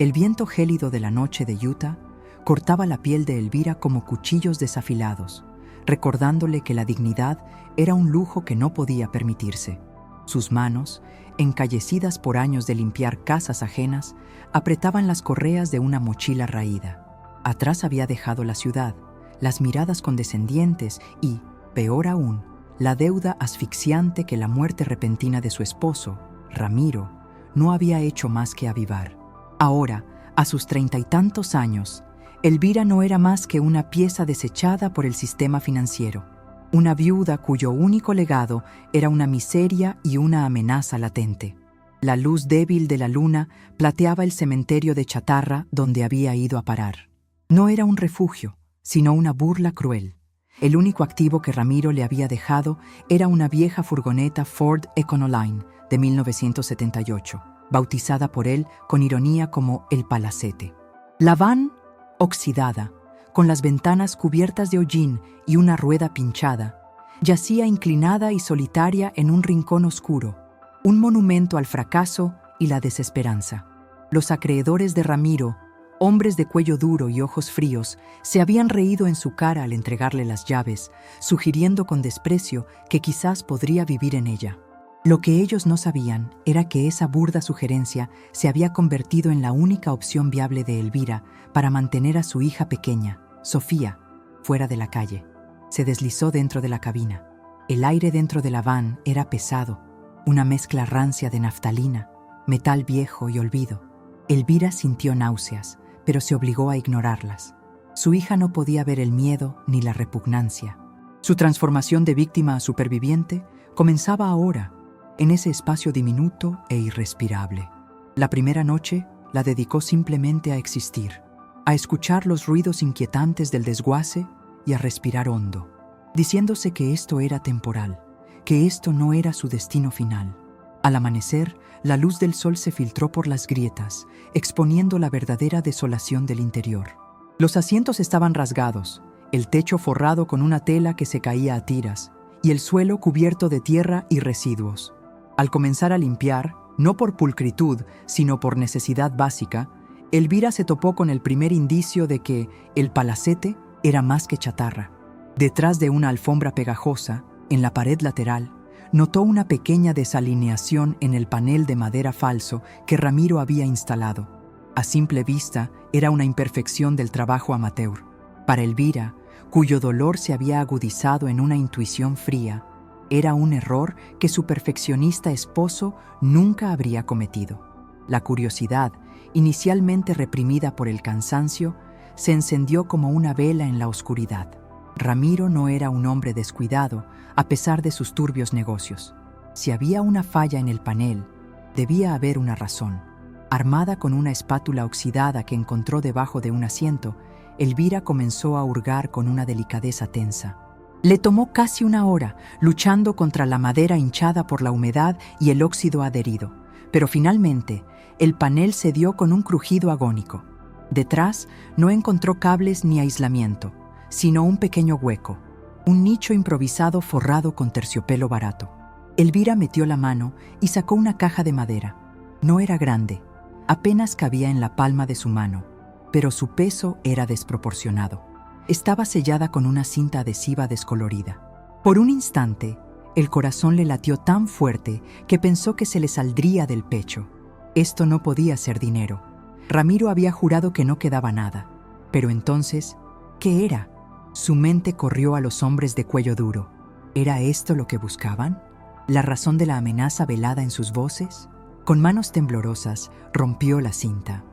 El viento gélido de la noche de Utah cortaba la piel de Elvira como cuchillos desafilados, recordándole que la dignidad era un lujo que no podía permitirse. Sus manos, encallecidas por años de limpiar casas ajenas, apretaban las correas de una mochila raída. Atrás había dejado la ciudad, las miradas condescendientes y, peor aún, la deuda asfixiante que la muerte repentina de su esposo, Ramiro, no había hecho más que avivar. Ahora, a sus 30 y tantos años, Elvira no era más que una pieza desechada por el sistema financiero, una viuda cuyo único legado era una miseria y una amenaza latente. La luz débil de la luna plateaba el cementerio de chatarra donde había ido a parar. No era un refugio, sino una burla cruel. El único activo que Ramiro le había dejado era una vieja furgoneta Ford Econoline de 1978, bautizada por él con ironía como el Palacete. La van, oxidada, con las ventanas cubiertas de hollín y una rueda pinchada, yacía inclinada y solitaria en un rincón oscuro, un monumento al fracaso y la desesperanza. Los acreedores de Ramiro, hombres de cuello duro y ojos fríos, se habían reído en su cara al entregarle las llaves, sugiriendo con desprecio que quizás podría vivir en ella. Lo que ellos no sabían era que esa burda sugerencia se había convertido en la única opción viable de Elvira para mantener a su hija pequeña, Sofía, fuera de la calle. Se deslizó dentro de la cabina. El aire dentro de la van era pesado, una mezcla rancia de naftalina, metal viejo y olvido. Elvira sintió náuseas, pero se obligó a ignorarlas. Su hija no podía ver el miedo ni la repugnancia. Su transformación de víctima a superviviente comenzaba ahora, en ese espacio diminuto e irrespirable. La primera noche la dedicó simplemente a existir, a escuchar los ruidos inquietantes del desguace y a respirar hondo, diciéndose que esto era temporal, que esto no era su destino final. Al amanecer, la luz del sol se filtró por las grietas, exponiendo la verdadera desolación del interior. Los asientos estaban rasgados, el techo forrado con una tela que se caía a tiras, y el suelo cubierto de tierra y residuos. Al comenzar a limpiar, no por pulcritud, sino por necesidad básica, Elvira se topó con el primer indicio de que el palacete era más que chatarra. Detrás de una alfombra pegajosa, en la pared lateral, notó una pequeña desalineación en el panel de madera falso que Ramiro había instalado. A simple vista, era una imperfección del trabajo amateur. Para Elvira, cuyo dolor se había agudizado en una intuición fría, era un error que su perfeccionista esposo nunca habría cometido. La curiosidad, inicialmente reprimida por el cansancio, se encendió como una vela en la oscuridad. Ramiro no era un hombre descuidado, a pesar de sus turbios negocios. Si había una falla en el panel, debía haber una razón. Armada con una espátula oxidada que encontró debajo de un asiento, Elvira comenzó a hurgar con una delicadeza tensa. Le tomó casi una hora, luchando contra la madera hinchada por la humedad y el óxido adherido, pero finalmente el panel cedió con un crujido agónico. Detrás no encontró cables ni aislamiento, sino un pequeño hueco, un nicho improvisado forrado con terciopelo barato. Elvira metió la mano y sacó una caja de madera. No era grande, apenas cabía en la palma de su mano, pero su peso era desproporcionado. Estaba sellada con una cinta adhesiva descolorida. Por un instante, el corazón le latió tan fuerte que pensó que se le saldría del pecho. Esto no podía ser dinero. Ramiro había jurado que no quedaba nada. Pero entonces, ¿qué era? Su mente corrió a los hombres de cuello duro. ¿Era esto lo que buscaban? ¿La razón de la amenaza velada en sus voces? Con manos temblorosas, rompió la cinta.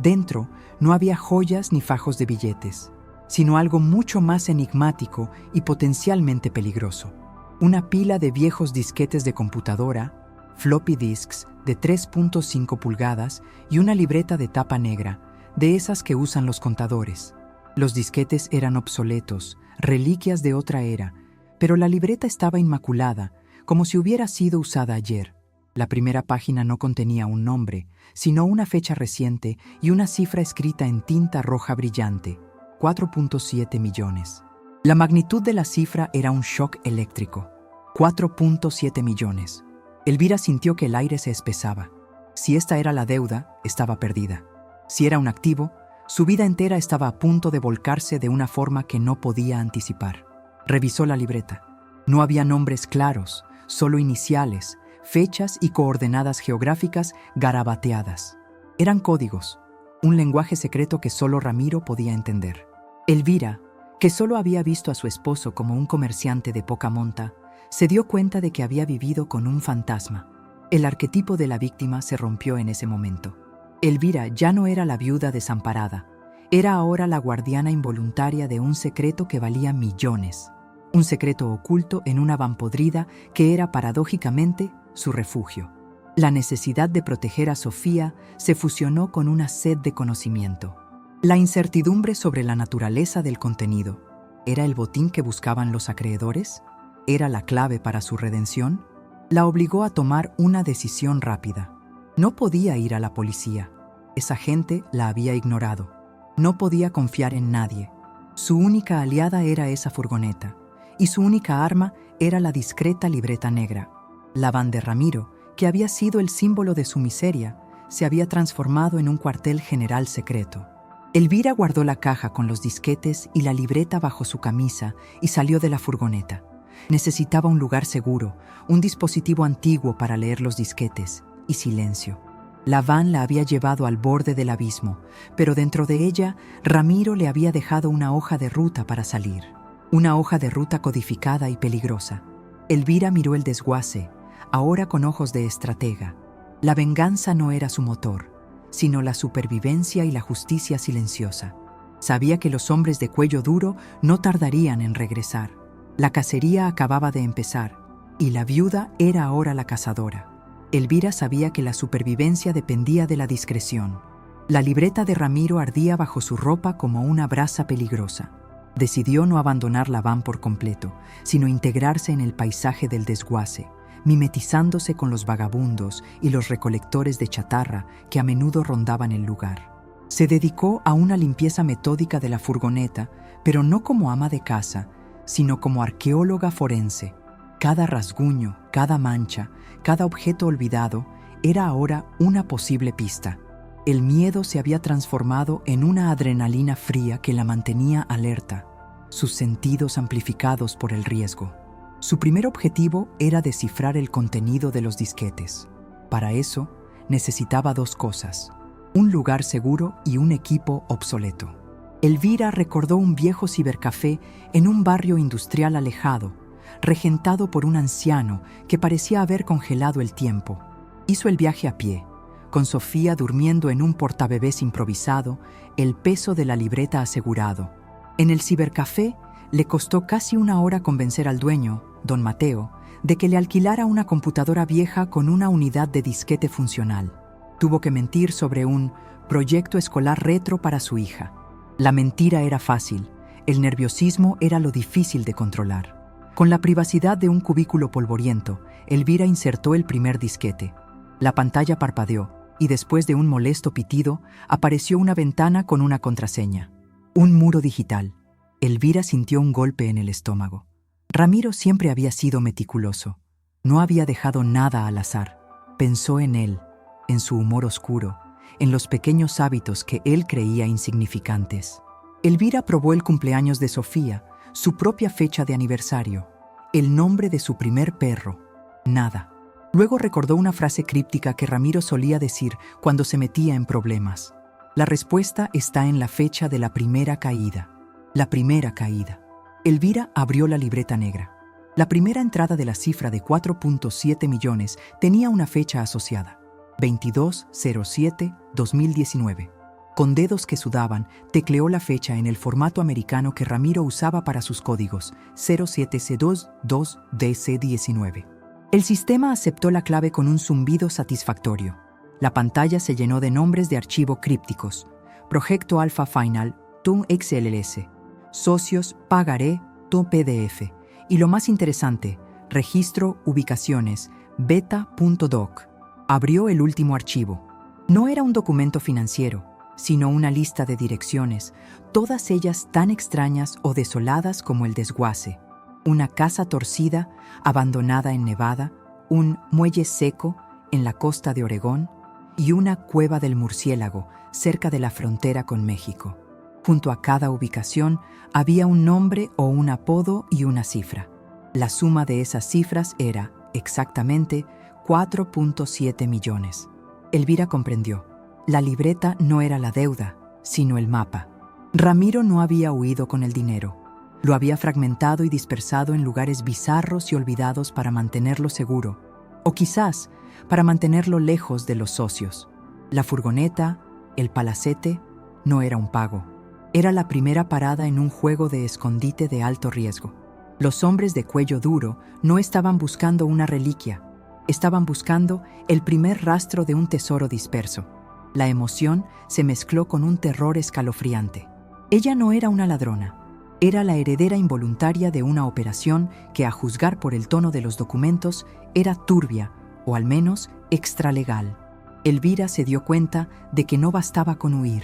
Dentro no había joyas ni fajos de billetes, sino algo mucho más enigmático y potencialmente peligroso. Una pila de viejos disquetes de computadora, floppy disks de 3.5 pulgadas y una libreta de tapa negra, de esas que usan los contadores. Los disquetes eran obsoletos, reliquias de otra era, pero la libreta estaba inmaculada, como si hubiera sido usada ayer. La primera página no contenía un nombre, sino una fecha reciente y una cifra escrita en tinta roja brillante: 4.7 millones. La magnitud de la cifra era un shock eléctrico. 4.7 millones. Elvira sintió que el aire se espesaba. Si esta era la deuda, estaba perdida. Si era un activo, su vida entera estaba a punto de volcarse de una forma que no podía anticipar. Revisó la libreta. No había nombres claros, solo iniciales, fechas y coordenadas geográficas garabateadas. Eran códigos, un lenguaje secreto que solo Ramiro podía entender. Elvira, que solo había visto a su esposo como un comerciante de poca monta, se dio cuenta de que había vivido con un fantasma. El arquetipo de la víctima se rompió en ese momento. Elvira ya no era la viuda desamparada, era ahora la guardiana involuntaria de un secreto que valía millones. Un secreto oculto en una van podrida que era paradójicamente su refugio. La necesidad de proteger a Sofía se fusionó con una sed de conocimiento. La incertidumbre sobre la naturaleza del contenido. ¿Era el botín que buscaban los acreedores? ¿Era la clave para su redención? La obligó a tomar una decisión rápida. No podía ir a la policía. Esa gente la había ignorado. No podía confiar en nadie. Su única aliada era esa furgoneta, y su única arma era la discreta libreta negra. La van de Ramiro, que había sido el símbolo de su miseria, se había transformado en un cuartel general secreto. Elvira guardó la caja con los disquetes y la libreta bajo su camisa y salió de la furgoneta. Necesitaba un lugar seguro, un dispositivo antiguo para leer los disquetes, y silencio. La van la había llevado al borde del abismo, pero dentro de ella, Ramiro le había dejado una hoja de ruta para salir. Una hoja de ruta codificada y peligrosa. Elvira miró el desguace, ahora con ojos de estratega. La venganza no era su motor, sino la supervivencia y la justicia silenciosa. Sabía que los hombres de cuello duro no tardarían en regresar. La cacería acababa de empezar, y la viuda era ahora la cazadora. Elvira sabía que la supervivencia dependía de la discreción. La libreta de Ramiro ardía bajo su ropa como una brasa peligrosa. Decidió no abandonar la van por completo, sino integrarse en el paisaje del desguace, mimetizándose con los vagabundos y los recolectores de chatarra que a menudo rondaban el lugar. Se dedicó a una limpieza metódica de la furgoneta, pero no como ama de casa, sino como arqueóloga forense. Cada rasguño, cada mancha, cada objeto olvidado era ahora una posible pista. El miedo se había transformado en una adrenalina fría que la mantenía alerta, sus sentidos amplificados por el riesgo. Su primer objetivo era descifrar el contenido de los disquetes. Para eso, necesitaba dos cosas: un lugar seguro y un equipo obsoleto. Elvira recordó un viejo cibercafé en un barrio industrial alejado, regentado por un anciano que parecía haber congelado el tiempo. Hizo el viaje a pie, con Sofía durmiendo en un portabebés improvisado, el peso de la libreta asegurado. En el cibercafé le costó casi una hora convencer al dueño, don Mateo, de que le alquilara una computadora vieja con una unidad de disquete funcional. Tuvo que mentir sobre un proyecto escolar retro para su hija. La mentira era fácil, el nerviosismo era lo difícil de controlar. Con la privacidad de un cubículo polvoriento, Elvira insertó el primer disquete. La pantalla parpadeó y después de un molesto pitido, apareció una ventana con una contraseña. Un muro digital. Elvira sintió un golpe en el estómago. Ramiro siempre había sido meticuloso. No había dejado nada al azar. Pensó en él, en su humor oscuro, en los pequeños hábitos que él creía insignificantes. Elvira probó el cumpleaños de Sofía, su propia fecha de aniversario, el nombre de su primer perro. Nada. Luego recordó una frase críptica que Ramiro solía decir cuando se metía en problemas. La respuesta está en la fecha de la primera caída. La primera caída. Elvira abrió la libreta negra. La primera entrada de la cifra de 4.7 millones tenía una fecha asociada: 22/07/2019. Con dedos que sudaban, tecleó la fecha en el formato americano que Ramiro usaba para sus códigos: 07C22DC19. El sistema aceptó la clave con un zumbido satisfactorio. La pantalla se llenó de nombres de archivo crípticos: Proyecto Alpha Final, TUN XLS, Socios, Pagaré, TUN PDF, y lo más interesante, Registro, Ubicaciones, Beta.doc. Abrió el último archivo. No era un documento financiero, sino una lista de direcciones, todas ellas tan extrañas o desoladas como el desguace. Una casa torcida, abandonada en Nevada, un muelle seco en la costa de Oregón y una cueva del murciélago, cerca de la frontera con México. Junto a cada ubicación había un nombre o un apodo y una cifra. La suma de esas cifras era, exactamente, 4.7 millones. Elvira comprendió. La libreta no era la deuda, sino el mapa. Ramiro no había huido con el dinero. Lo había fragmentado y dispersado en lugares bizarros y olvidados para mantenerlo seguro, o quizás para mantenerlo lejos de los socios. La furgoneta, el palacete, no era un pago. Era la primera parada en un juego de escondite de alto riesgo. Los hombres de cuello duro no estaban buscando una reliquia, estaban buscando el primer rastro de un tesoro disperso. La emoción se mezcló con un terror escalofriante. Ella no era una ladrona, era la heredera involuntaria de una operación que, a juzgar por el tono de los documentos, era turbia, o al menos extralegal. Elvira se dio cuenta de que no bastaba con huir.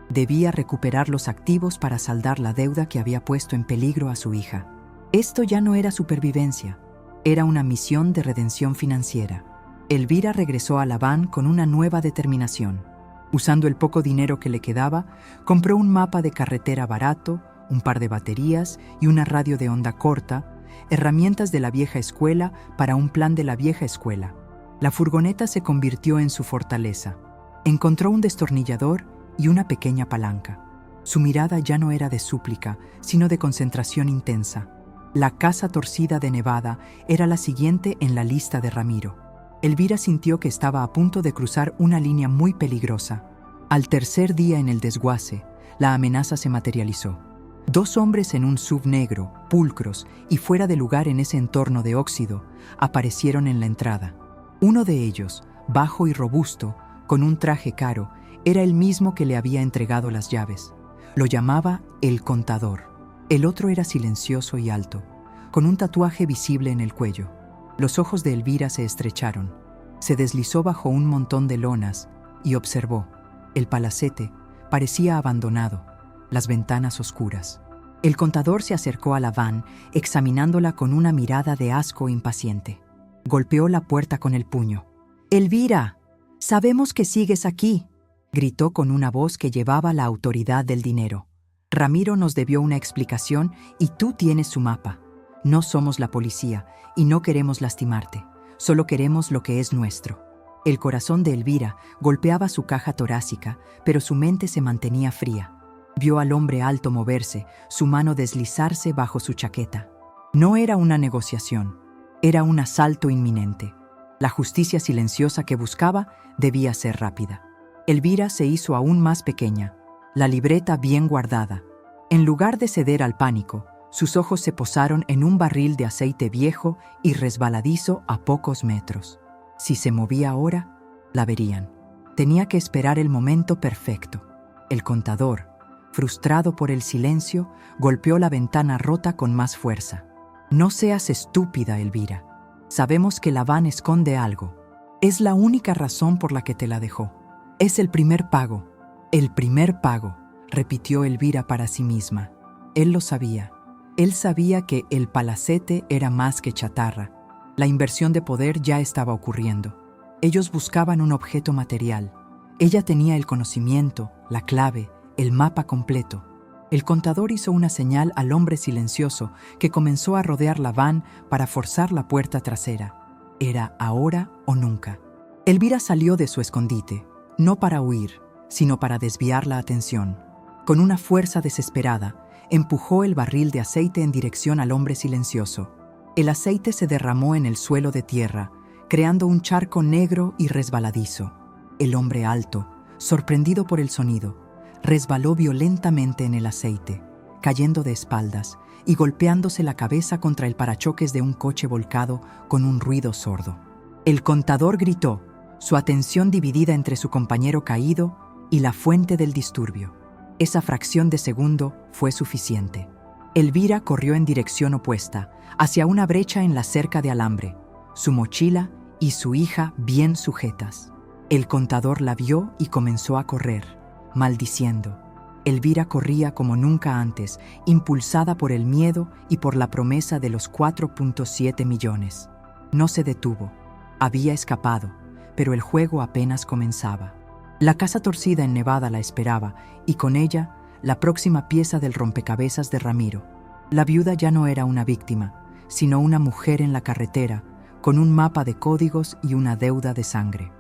Debía recuperar los activos para saldar la deuda que había puesto en peligro a su hija. Esto ya no era supervivencia, era una misión de redención financiera. Elvira regresó a la van con una nueva determinación. Usando el poco dinero que le quedaba, compró un mapa de carretera barato, un par de baterías y una radio de onda corta, herramientas de la vieja escuela para un plan de la vieja escuela. La furgoneta se convirtió en su fortaleza. Encontró un destornillador y una pequeña palanca. Su mirada ya no era de súplica, sino de concentración intensa. La casa torcida de Nevada era la siguiente en la lista de Ramiro. Elvira sintió que estaba a punto de cruzar una línea muy peligrosa. Al tercer día en el desguace, la amenaza se materializó. 2 hombres en un SUV negro, pulcros y fuera de lugar en ese entorno de óxido, aparecieron en la entrada. Uno de ellos, bajo y robusto, con un traje caro, era el mismo que le había entregado las llaves. Lo llamaba el contador. El otro era silencioso y alto, con un tatuaje visible en el cuello. Los ojos de Elvira se estrecharon. Se deslizó bajo un montón de lonas y observó. El palacete parecía abandonado, las ventanas oscuras. El contador se acercó a la van, examinándola con una mirada de asco impaciente. Golpeó la puerta con el puño. «Elvira, sabemos que sigues aquí», gritó con una voz que llevaba la autoridad del dinero. «Ramiro nos debió una explicación y tú tienes su mapa. No somos la policía y no queremos lastimarte. Solo queremos lo que es nuestro». El corazón de Elvira golpeaba su caja torácica, pero su mente se mantenía fría. Vio al hombre alto moverse, su mano deslizarse bajo su chaqueta. No era una negociación, era un asalto inminente. La justicia silenciosa que buscaba debía ser rápida. Elvira se hizo aún más pequeña, la libreta bien guardada. En lugar de ceder al pánico, sus ojos se posaron en un barril de aceite viejo y resbaladizo a pocos metros. Si se movía ahora, la verían. Tenía que esperar el momento perfecto. El contador, frustrado por el silencio, golpeó la ventana rota con más fuerza. «No seas estúpida, Elvira. Sabemos que la van esconde algo. Es la única razón por la que te la dejó. Es el primer pago. El primer pago», repitió Elvira para sí misma. Él lo sabía. Él sabía que el palacete era más que chatarra. La inversión de poder ya estaba ocurriendo. Ellos buscaban un objeto material. Ella tenía el conocimiento, la clave, el mapa completo. El contador hizo una señal al hombre silencioso que comenzó a rodear la van para forzar la puerta trasera. Era ahora o nunca. Elvira salió de su escondite, no para huir, sino para desviar la atención. Con una fuerza desesperada, empujó el barril de aceite en dirección al hombre silencioso. El aceite se derramó en el suelo de tierra, creando un charco negro y resbaladizo. El hombre alto, sorprendido por el sonido, resbaló violentamente en el aceite, cayendo de espaldas y golpeándose la cabeza contra el parachoques de un coche volcado con un ruido sordo. El contador gritó, su atención dividida entre su compañero caído y la fuente del disturbio. Esa fracción de segundo fue suficiente. Elvira corrió en dirección opuesta, hacia una brecha en la cerca de alambre, su mochila y su hija bien sujetas. El contador la vio y comenzó a correr, maldiciendo. Elvira corría como nunca antes, impulsada por el miedo y por la promesa de los 4.7 millones. No se detuvo. Había escapado, pero el juego apenas comenzaba. La casa torcida en Nevada la esperaba, y con ella, la próxima pieza del rompecabezas de Ramiro. La viuda ya no era una víctima, sino una mujer en la carretera, con un mapa de códigos y una deuda de sangre.